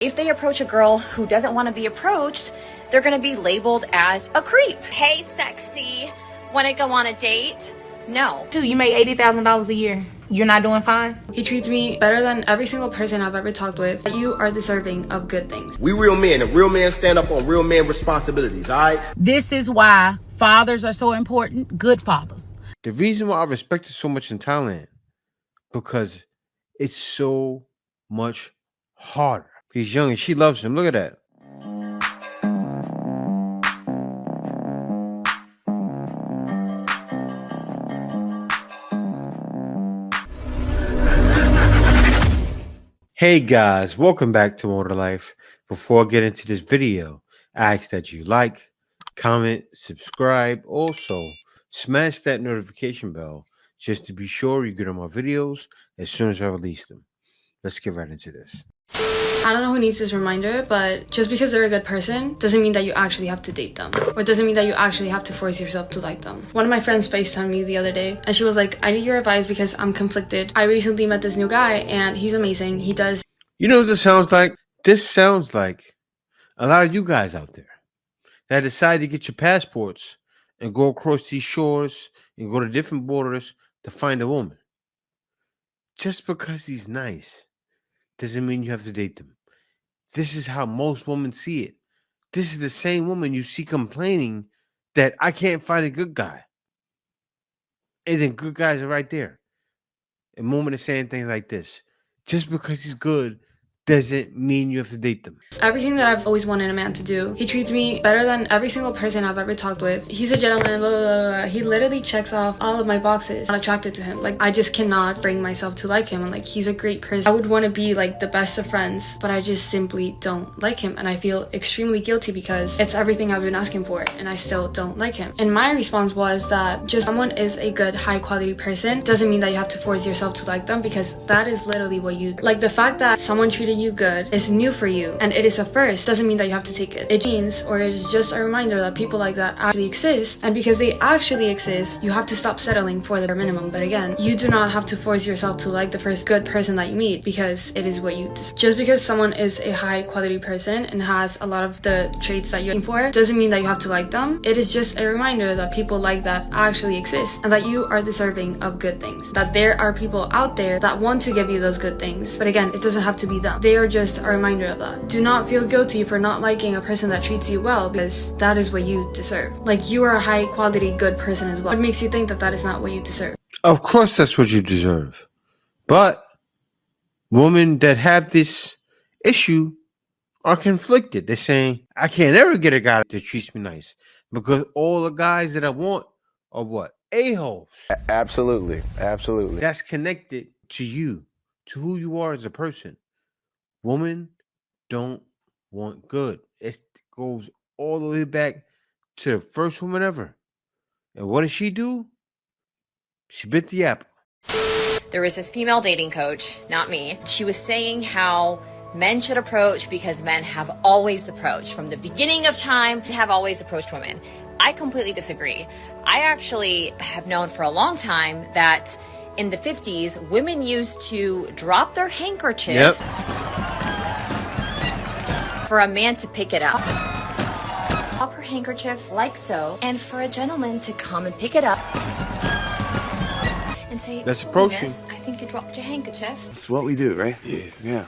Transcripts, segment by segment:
If they approach a girl who doesn't want to be approached, they're going to be labeled as a creep. Hey, sexy, want to go on a date? No. Dude, you make $80,000 a year. You're not doing fine? He treats me better than every single person I've ever talked with. You are deserving of good things. We real men, and real men stand up on real men responsibilities, all right? This is why fathers are so important, good fathers. The reason why I respect it so much in Thailand, because it's so much harder. He's young and she loves him. Look at that. Hey guys, welcome back to Motor Life. Before I get into this video, I ask that you like, comment, subscribe. Also, smash that notification bell just to be sure you get on my videos as soon as I release them. Let's get right into this. I don't know who needs this reminder, but just because they're a good person doesn't mean that you actually have to date them, or doesn't mean that you actually have to force yourself to like them. One of my friends FaceTimed me the other day and she was like, I need your advice because I'm conflicted. I recently met this new guy and he's amazing. He does. You know what this sounds like? This sounds like a lot of you guys out there that decide to get your passports and go across these shores and go to different borders to find a woman. Just because he's nice doesn't mean you have to date them. This is how most women see it. This is the same woman you see complaining that I can't find a good guy. And then good guys are right there. And women are saying things like this. Just because he's good doesn't mean you have to date them. Everything that I've always wanted a man to do. He treats me better than every single person I've ever talked with. He's a gentleman, blah, blah, blah, blah. He literally checks off all of my boxes. I'm attracted to him. Like, I just cannot bring myself to like him. And like, he's a great person. I would want to be like the best of friends, but I just simply don't like him. And I feel extremely guilty because it's everything I've been asking for and I still don't like him. And my response was that just someone is a good, high quality person doesn't mean that you have to force yourself to like them, because that is literally what you do. Like, the fact that someone treated you good is new for you and it is a first doesn't mean that you have to take it. It means, or it's just a reminder that people like that actually exist, and because they actually exist, you have to stop settling for the bare minimum. But again, you do not have to force yourself to like the first good person that you meet, because it is what you deserve. Just because someone is a high quality person and has a lot of the traits that you're looking for doesn't mean that you have to like them. It is just a reminder that people like that actually exist and that you are deserving of good things, that there are people out there that want to give you those good things. But again, it doesn't have to be them. They are just a reminder of that. Do not feel guilty for not liking a person that treats you well, because that is what you deserve. Like, you are a high quality good person as well. What makes you think that that is not what you deserve? Of course that's what you deserve. But women that have this issue are conflicted. They're saying, I can't ever get a guy that treats me nice because all the guys that I want are what? A-holes. Absolutely. Absolutely. That's connected to you, to who you are as a person. Women don't want good. It goes all the way back to the first woman ever. And what did she do? She bit the apple. There was this female dating coach, not me. She was saying how men should approach because men have always approached. From the beginning of time, have always approached women. I completely disagree. I actually have known for a long time that in the 50s, women used to drop their handkerchief for a man to pick it up. Drop her handkerchief like so, and for a gentleman to come and pick it up and say, That's "Sorry, approaching. miss, I think you dropped your handkerchief." That's what we do, right? Yeah.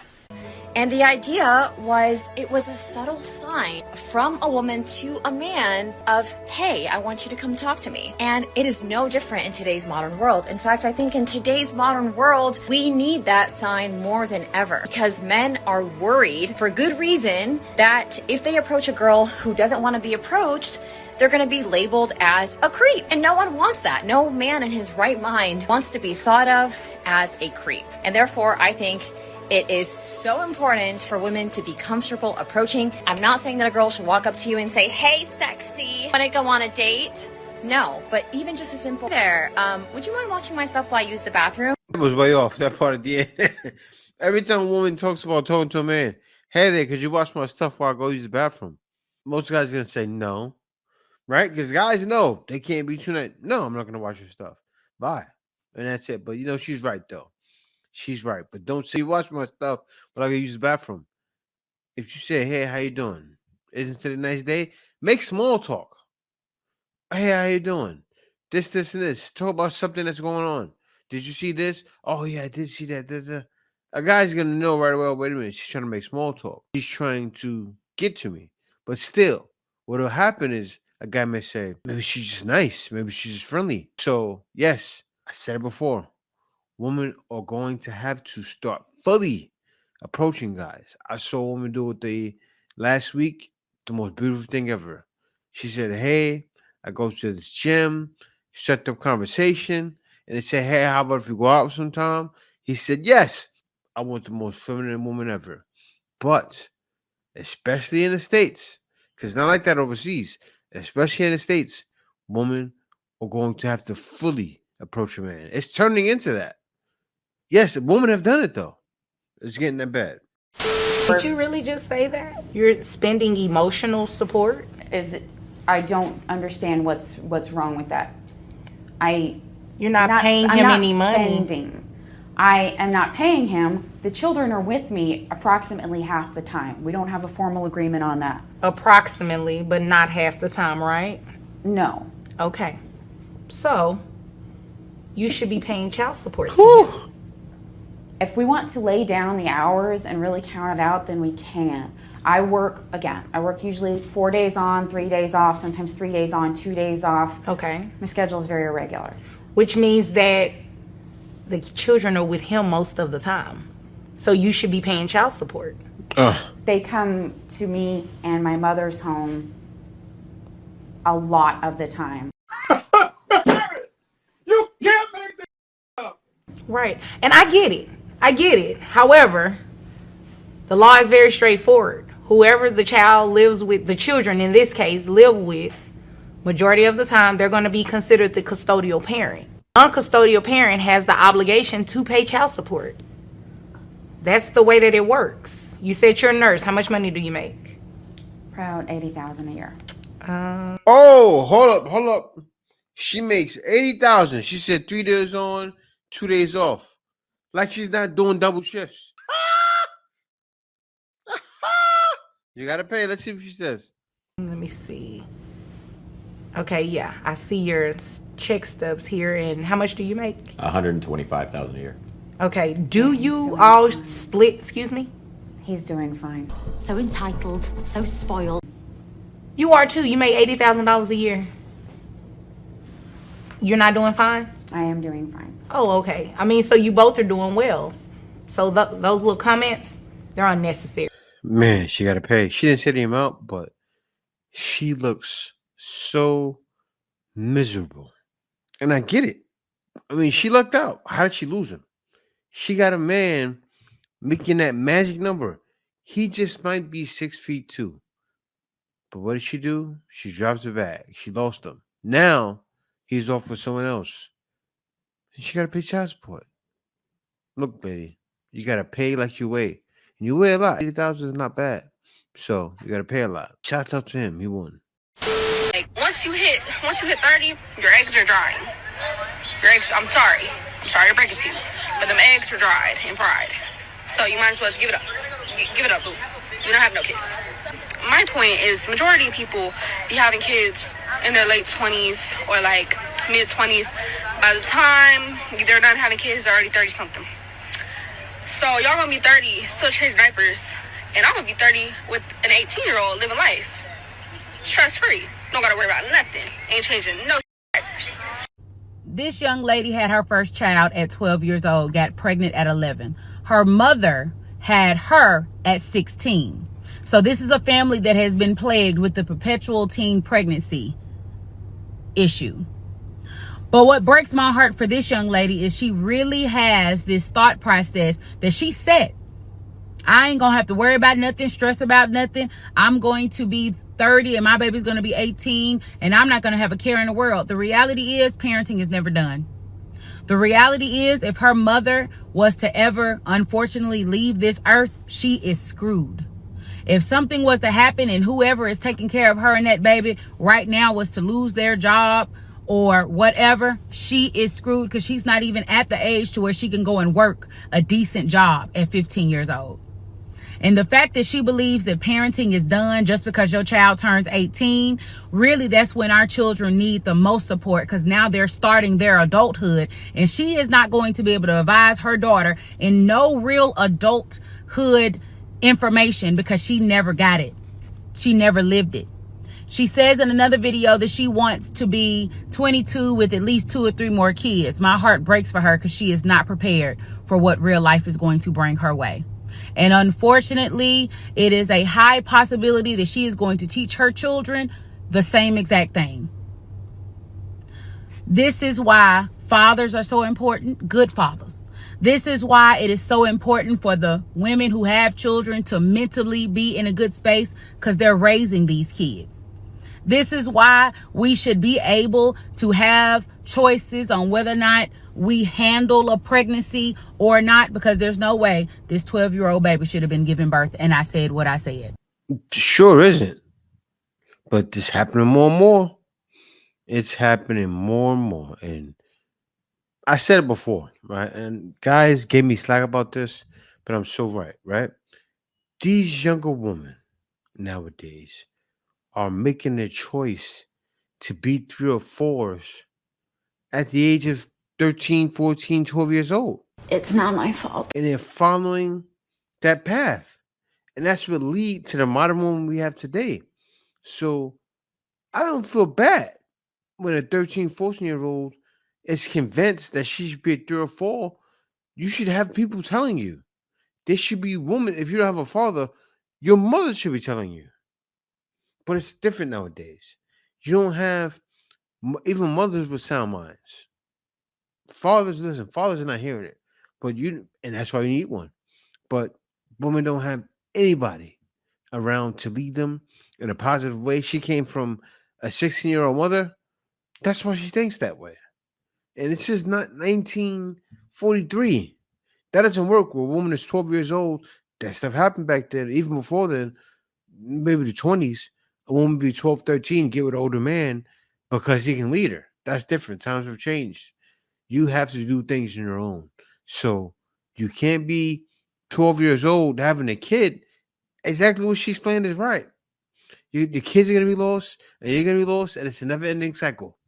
And the idea was, it was a subtle sign from a woman to a man of, hey, I want you to come talk to me. And it is no different in today's modern world. In fact, I think in today's modern world, we need that sign more than ever, because men are worried, for good reason, that if they approach a girl who doesn't want to be approached, they're going to be labeled as a creep. And no one wants that. No man in his right mind wants to be thought of as a creep. And therefore, I think it is so important for women to be comfortable approaching. I'm not saying that a girl should walk up to you and say, hey, sexy, want to go on a date? No, but even just a simple there, would you mind watching myself while I use the bathroom? It was way off, that part at the end. Every time a woman talks about talking to a man, hey there, could you watch my stuff while I go use the bathroom? Most guys are going to say no, right? Because guys know they can't be too nice. No, I'm not going to watch your stuff. Bye. And that's it. But, you know, she's right, though. She's right. But don't say, watch my stuff while I go use the bathroom. if you say, hey, how you doing? Isn't today a nice day? Make small talk. Hey, how you doing? This, and this. Talk about something that's going on. Did you see this? Oh, yeah, I did see that. Da, da. A guy's going to know right away, wait a minute, she's trying to make small talk. She's trying to get to me. But still, what will happen is a guy may say, maybe she's just nice. Maybe she's just friendly. So, yes, I said it before. Women are going to have to start fully approaching guys. I saw a woman do it last week, the most beautiful thing ever. She said, hey, I go to this gym, shut up conversation, and they said, hey, how about if we go out sometime? He said, yes, I want the most feminine woman ever. But, especially in the States, because it's not like that overseas, especially in the States, women are going to have to fully approach a man. It's turning into that. Yes, women have done it, though. It's getting that bad. Did you really just say that? You're spending emotional support? I don't understand what's wrong with that. You're not paying him any money. Spending. I am not paying him. The children are with me approximately half the time. We don't have a formal agreement on that. Approximately, but not half the time, right? No. Okay. So, you should be paying child support to him. If we want to lay down the hours and really count it out, then we can. I work usually 4 days on, 3 days off, sometimes 3 days on, 2 days off. Okay. My schedule is very irregular. Which means that the children are with him most of the time. So you should be paying child support. They come to me and my mother's home a lot of the time. You can't make this up. Right. And I get it. However, the law is very straightforward. Whoever the child lives with, the children in this case live with, majority of the time, they're going to be considered the custodial parent. Uncustodial parent has the obligation to pay child support. That's the way that it works. You said you're a nurse. How much money do you make? Around $80,000 a year. Oh, hold up. She makes $80,000. She said 3 days on, 2 days off. Like she's not doing double shifts. You gotta pay. Let's see what she says. Let me see. Okay, yeah, I see your check stubs here. And how much do you make? $125,000 a year. Okay, do you all split? Excuse me. He's doing fine. So entitled, so spoiled. You are too. You make $80,000 a year. You're not doing fine? I am doing fine. Oh, okay. I mean, so you both are doing well. So those little comments, they're unnecessary. Man, she gotta pay. She didn't say the amount, but she looks so miserable. And I get it. I mean, she lucked out. How did she lose him? She got a man making that magic number. He just might be 6'2". But what did she do? She dropped the bag. She lost him. Now he's off with someone else. And she gotta pay child support. Look, lady, you gotta pay like you weigh. And you weigh a lot. 80,000 is not bad. So you gotta pay a lot. Shout out to him. He won. Like once you hit 30, your eggs are drying. I'm sorry to break it to you, but them eggs are dried and fried. So you might as well just give it up. Give it up, boo. You don't have no kids. My point is, majority of people be having kids in their late 20s or like mid 20s. By the time they're done having kids, they're already 30 something. So y'all gonna be 30, still changing diapers, and I'm gonna be 30 with an 18-year-old living life, stress free. Don't gotta worry about nothing. Ain't changing no diapers. This young lady had her first child at 12 years old, got pregnant at 11. Her mother had her at 16. So this is a family that has been plagued with the perpetual teen pregnancy issue. But what breaks my heart for this young lady is she really has this thought process that she set. I ain't gonna have to worry about nothing, stress about nothing. I'm going to be 30 and my baby's gonna be 18 and I'm not gonna have a care in the world. The reality is parenting is never done. The reality is if her mother was to ever unfortunately leave this earth, she is screwed. If something was to happen and whoever is taking care of her and that baby right now was to lose their job or whatever, she is screwed because she's not even at the age to where she can go and work a decent job at 15 years old. And the fact that she believes that parenting is done just because your child turns 18, really that's when our children need the most support, because now they're starting their adulthood, and she is not going to be able to advise her daughter in no real adulthood information because she never got it. She never lived it. She says in another video that she wants to be 22 with at least 2 or 3 more kids. My heart breaks for her because she is not prepared for what real life is going to bring her way. And unfortunately, it is a high possibility that she is going to teach her children the same exact thing. This is why fathers are so important, good fathers. This is why it is so important for the women who have children to mentally be in a good space, because they're raising these kids. This is why we should be able to have choices on whether or not we handle a pregnancy or not, because there's no way this 12-year-old baby should have been given birth. And I said what I said. Sure isn't. But it's happening more and more. It's happening more and more. And I said it before, right? And guys gave me slack about this, but I'm so right, right? These younger women nowadays are making a choice to be 3 or 4s at the age of 13, 14, 12 years old. It's not my fault. And they're following that path. And that's what leads to the modern woman we have today. So I don't feel bad when a 13, 14-year-old is convinced that she should be a 3 or 4. You should have people telling you. There should be women. If you don't have a father, your mother should be telling you. But it's different nowadays. You don't have even mothers with sound minds. Fathers are not hearing it. But and that's why you need one. But women don't have anybody around to lead them in a positive way. She came from a 16-year-old mother. That's why she thinks that way. And it's just not 1943. That doesn't work. When a woman is 12 years old, that stuff happened back then. Even before then, maybe the 20s, a woman be 12, 13, get with an older man because he can lead her. That's different. Times have changed. You have to do things on your own. So you can't be 12 years old having a kid. Exactly what she's playing is right. The kids are going to be lost, and you're going to be lost, and it's a never-ending cycle.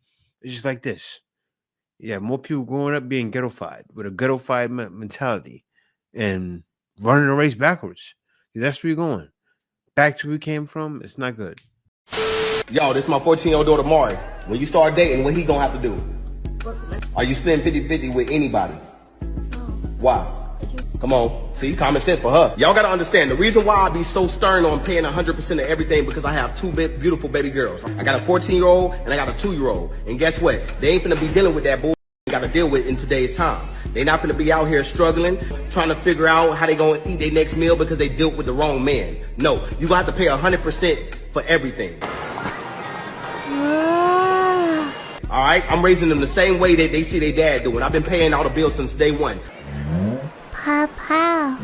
It's just like this. Yeah, more people growing up being ghettofied with a ghettofied mentality and running the race backwards. That's where you're going. Back to where we came from, it's not good. Yo, this is my 14-year-old daughter, Mari. When you start dating, what he gonna have to do? Are you splitting 50-50 with anybody? Why? Come on. See, common sense for her. Y'all gotta understand, the reason why I be so stern on paying 100% of everything, because I have 2 beautiful baby girls. I got a 14-year-old and I got a 2-year-old. And guess what? They ain't gonna be dealing with that bull they gotta deal with in today's time. They not gonna be out here struggling, trying to figure out how they gonna eat their next meal because they dealt with the wrong man. No, you gonna have to pay 100% for everything. All right, I'm raising them the same way that they see their dad doing. I've been paying all the bills since day one. Papa.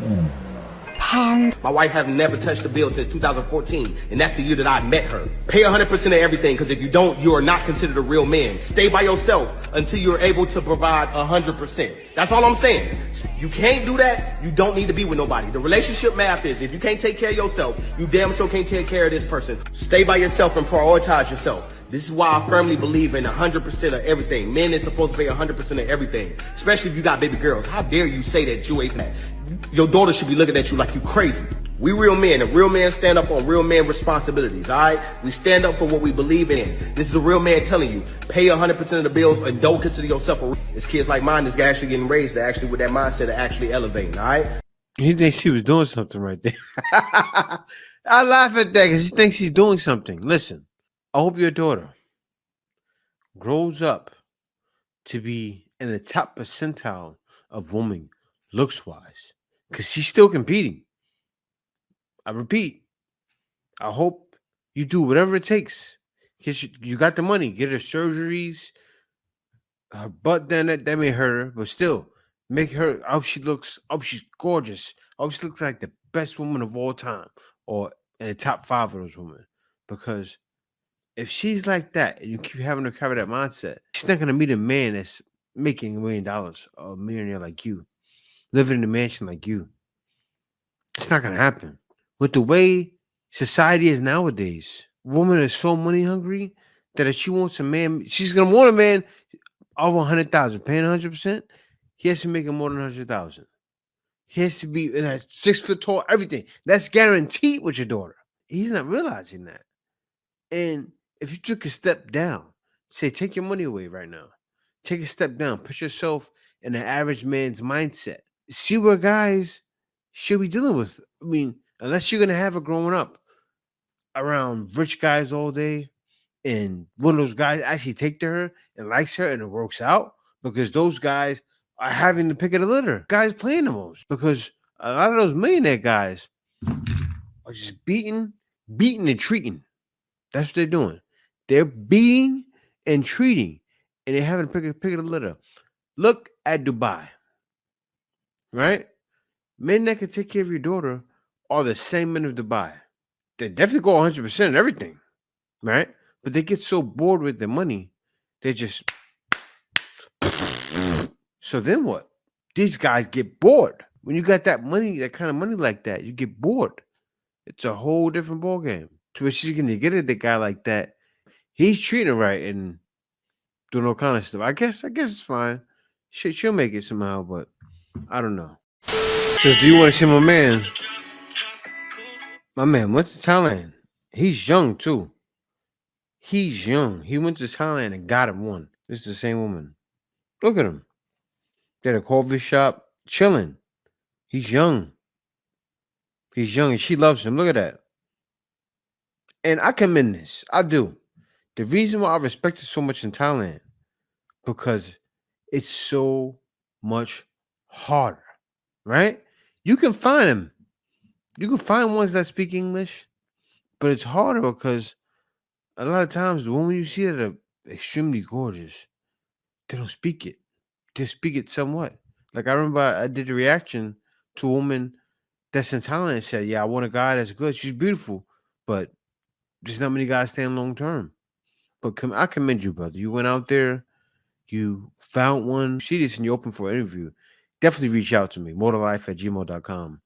My wife have never touched a bill since 2014, and that's the year that I met her. Pay 100% of everything, because if you don't, you are not considered a real man. Stay by yourself until you're able to provide 100%. That's all I'm saying. You can't do that, you don't need to be with nobody. The relationship math is, if you can't take care of yourself, you damn sure can't take care of this person. Stay by yourself and prioritize yourself. This is why I firmly believe in 100% of everything. Men is supposed to pay 100% of everything, especially if you got baby girls. How dare you say that you ain't that? Your daughter should be looking at you like you crazy. We real men, and real men stand up on real men responsibilities, all right? We stand up for what we believe in. This is a real man telling you, pay 100% of the bills and don't consider yourself a... It's kids like mine that's actually getting raised, that actually with that mindset of actually elevating, all right? He thinks she was doing something right there. I laugh at that because he thinks she's doing something. Listen, I hope your daughter grows up to be in the top percentile of women looks-wise, because she's still competing. I repeat, I hope you do whatever it takes. Because you got the money. Get her surgeries. Her butt, then that may hurt her, but still, make her, I hope she looks, I hope she's gorgeous. I hope she looks like the best woman of all time, or in the top 5 of those women. Because if she's like that, and you keep having her carry that mindset, she's not going to meet a man that's making $1 million, or a millionaire like you, living in a mansion like you. It's not gonna happen. With the way society is nowadays, woman is so money hungry that if she wants a man, she's gonna want a man over 100,000, paying 100%. He has to make it more than 100,000. He has to be in a 6 foot tall, everything. That's guaranteed with your daughter. He's not realizing that. And if you took a step down, say, take your money away right now. Take a step down. Put yourself in the average man's mindset. See where guys should be dealing with. I mean, unless you're going to have her growing up around rich guys all day, and one of those guys actually take to her and likes her and it works out, because those guys are having to pick of the litter. Guys playing the most, because a lot of those millionaire guys are just beating and treating. That's what they're doing. They're beating and treating, and they're having to pick of the litter. Look at Dubai, right? Men that can take care of your daughter are the same men of Dubai. They definitely go 100% in everything, right? But they get so bored with their money, they just. So then what? These guys get bored. When you got that money, that kind of money like that, you get bored. It's a whole different ballgame. So if she's gonna get at the guy like that, he's treating her right and doing all kind of stuff. I guess it's fine. She'll make it somehow, but I don't know. Says, do you want to see my man? My man went to Thailand. He's young too. He's young. He went to Thailand and got him one. This is the same woman. Look at him. They're at a coffee shop, chilling. He's young. He's young and she loves him. Look at that. And I commend this. I do. The reason why I respect it so much in Thailand, because it's so much harder, right? You can find them. You can find ones that speak English, but it's harder because a lot of times the women you see that are extremely gorgeous, they don't speak it. They speak it somewhat. Like I remember I did a reaction to a woman that's in Thailand and said, yeah, I want a guy that's good. She's beautiful, but there's not many guys staying long term. But I commend you, brother. You went out there, you found one. You see this and you're open for an interview. Definitely reach out to me, motorlife@gmail.com,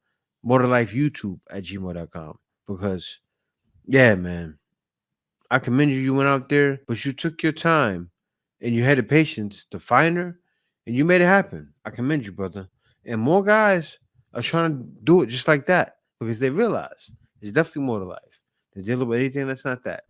motorlifeyoutube@gmail.com. Because, yeah, man, I commend you. You went out there, but you took your time and you had the patience to find her and you made it happen. I commend you, brother. And more guys are trying to do it just like that because they realize there's definitely more to life. They're dealing with anything that's not that.